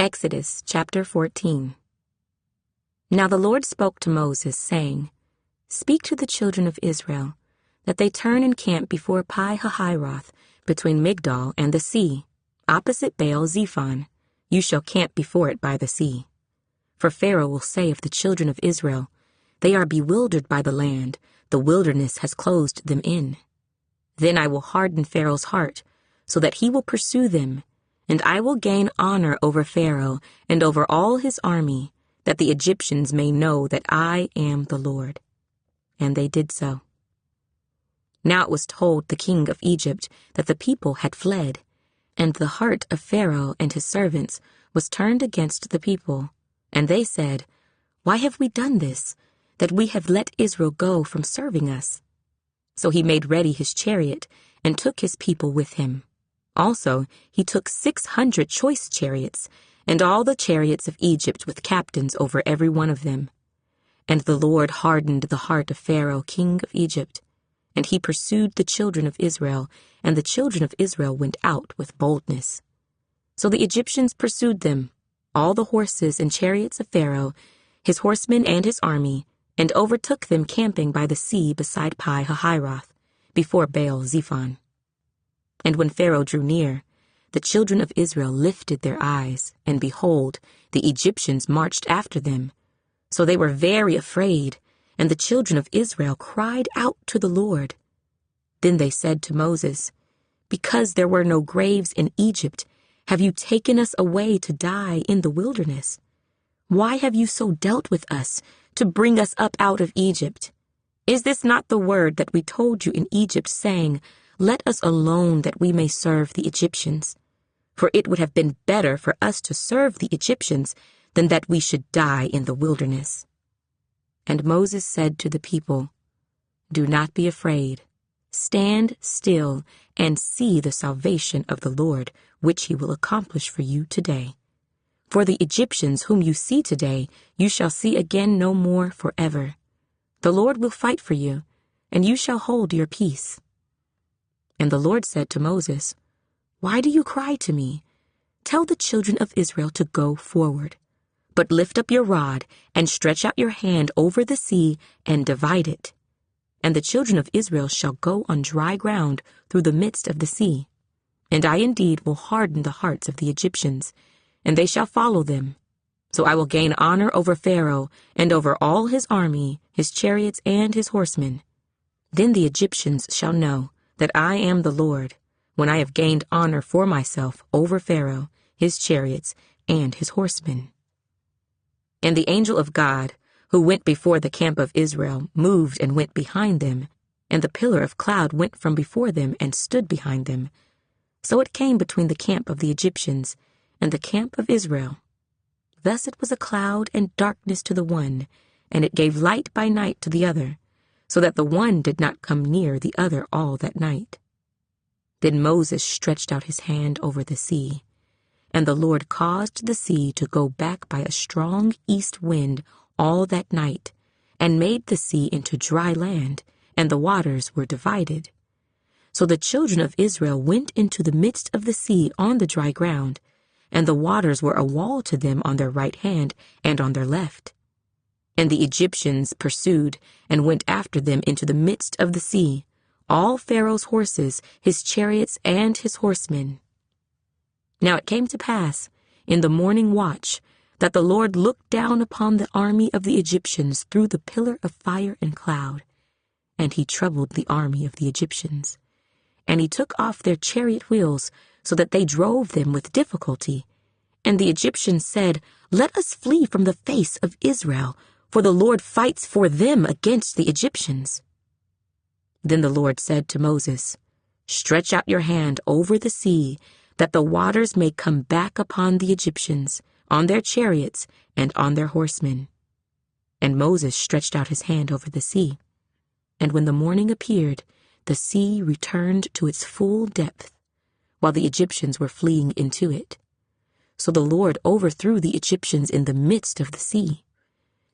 Exodus chapter 14. Now the Lord spoke to Moses, saying, Speak to the children of Israel, that they turn and camp before Pi-hahiroth, between Migdol and the sea, opposite Baal-zephon. You shall camp before it by the sea. For Pharaoh will say of the children of Israel, They are bewildered by the land, the wilderness has closed them in. Then I will harden Pharaoh's heart, so that he will pursue them, and I will gain honor over Pharaoh and over all his army, that the Egyptians may know that I am the Lord. And they did so. Now it was told the king of Egypt that the people had fled, and the heart of Pharaoh and his servants was turned against the people. And they said, Why have we done this, that we have let Israel go from serving us? So he made ready his chariot and took his people with him. Also he took 600 choice chariots, and all the chariots of Egypt with captains over every one of them. And the Lord hardened the heart of Pharaoh, king of Egypt, and he pursued the children of Israel, and the children of Israel went out with boldness. So the Egyptians pursued them, all the horses and chariots of Pharaoh, his horsemen and his army, and overtook them camping by the sea beside Pi-hahiroth, before Baal-zephon. And when Pharaoh drew near, the children of Israel lifted their eyes, and behold, the Egyptians marched after them. So they were very afraid, and the children of Israel cried out to the Lord. Then they said to Moses, Because there were no graves in Egypt, have you taken us away to die in the wilderness? Why have you so dealt with us, to bring us up out of Egypt? Is this not the word that we told you in Egypt, saying, Let us alone that we may serve the Egyptians? For it would have been better for us to serve the Egyptians than that we should die in the wilderness. And Moses said to the people, Do not be afraid. Stand still and see the salvation of the Lord, which he will accomplish for you today. For the Egyptians whom you see today, you shall see again no more forever. The Lord will fight for you, and you shall hold your peace. And the Lord said to Moses, Why do you cry to me? Tell the children of Israel to go forward. But lift up your rod and stretch out your hand over the sea and divide it. And the children of Israel shall go on dry ground through the midst of the sea. And I indeed will harden the hearts of the Egyptians, and they shall follow them. So I will gain honor over Pharaoh and over all his army, his chariots and his horsemen. Then the Egyptians shall know that I am the Lord, when I have gained honor for myself over Pharaoh, his chariots, and his horsemen. And the angel of God, who went before the camp of Israel, moved and went behind them, and the pillar of cloud went from before them and stood behind them. So it came between the camp of the Egyptians and the camp of Israel. Thus it was a cloud and darkness to the one, and it gave light by night to the other, so that the one did not come near the other all that night. Then Moses stretched out his hand over the sea, and the Lord caused the sea to go back by a strong east wind all that night, and made the sea into dry land, and the waters were divided. So the children of Israel went into the midst of the sea on the dry ground, and the waters were a wall to them on their right hand and on their left. And the Egyptians pursued and went after them into the midst of the sea, all Pharaoh's horses, his chariots, and his horsemen. Now it came to pass, in the morning watch, that the Lord looked down upon the army of the Egyptians through the pillar of fire and cloud, and he troubled the army of the Egyptians. And he took off their chariot wheels, so that they drove them with difficulty. And the Egyptians said, Let us flee from the face of Israel, for the Lord fights for them against the Egyptians. Then the Lord said to Moses, Stretch out your hand over the sea, that the waters may come back upon the Egyptians, on their chariots, and on their horsemen. And Moses stretched out his hand over the sea. And when the morning appeared, the sea returned to its full depth, while the Egyptians were fleeing into it. So the Lord overthrew the Egyptians in the midst of the sea.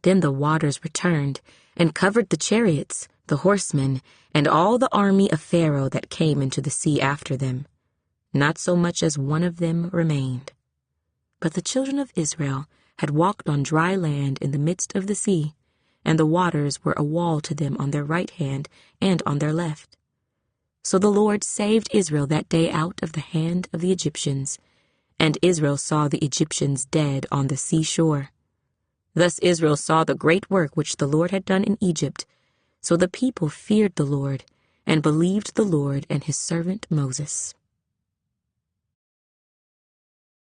Then the waters returned, and covered the chariots, the horsemen, and all the army of Pharaoh that came into the sea after them. Not so much as one of them remained. But the children of Israel had walked on dry land in the midst of the sea, and the waters were a wall to them on their right hand and on their left. So the Lord saved Israel that day out of the hand of the Egyptians, and Israel saw the Egyptians dead on the seashore. Thus Israel saw the great work which the Lord had done in Egypt. So the people feared the Lord, and believed the Lord and his servant Moses.